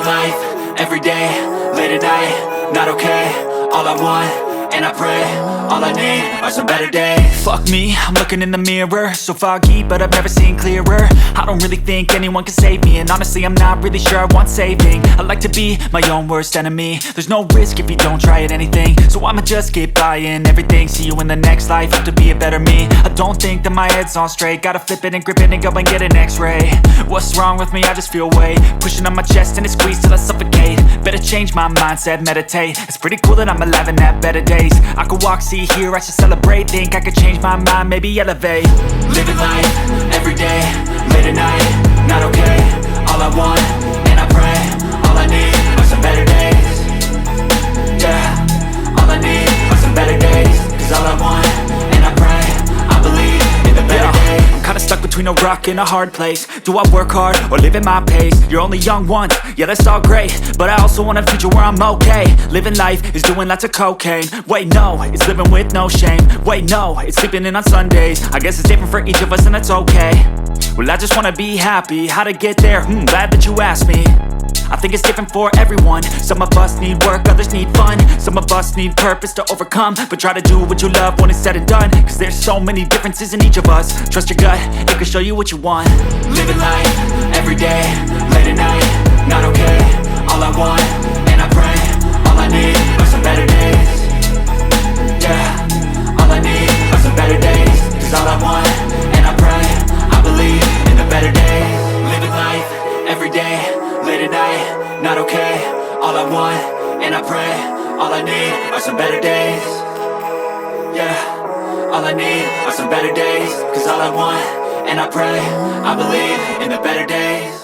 life, everyday, late at night, not okay. All I want, and I pray, all I need are some better days. Fuck me, I'm looking in the mirror, so foggy, but I've never seen clearer. I don't really think anyone can save me, and honestly I'm not really sure I want saving. I like to be my own worst enemy. There's no risk if you don't try at anything, so I'ma just keep buying everything. See you in the next life, have to be a better me. I don't think that my head's on straight, gotta flip it and grip it and go and get an x-ray. What's wrong with me? I just feel weight pushing on my chest and it squeezes till I suffocate. Better change my mindset, meditate. It's pretty cool that I'm alive and have better days. I could walk, see, hear, I should celebrate. Think I could change my mind, maybe elevate. Living life, everyday, late at night, not okay. All I want, and I pray, all I need are some better days. Yeah, all I need are some better days. Cause all I want, and I pray, I believe in the better days. I'm kinda stuck between a rock and a hard place. Do I work hard or live at my pace? You're only young once, yeah that's all great, but I also want a future where I'm okay. Living life is doing lots of cocaine. Wait no, it's living with no shame. Wait no, it's sleeping in on Sundays. I guess it's different for each of us and that's okay. Well I just wanna be happy, how to get there? Glad that you asked me. I think it's different for everyone. Some of us need work, others need fun. Some of us need purpose to overcome. But try to do what you love when it's said and done. Cause there's so many differences in each of us. Trust your gut, it can show you what you want. Living life, everyday, late at night, not okay. All I want, and I pray, all I need are some better days. Yeah, all I need are some better days. Cause all I want, and I pray, I believe in the better days. Living life, everyday, late at night, not okay. All I want, and I pray, all I need are some better days. Yeah, all I need are some better days. Cause all I want, and I pray, I believe in the better days.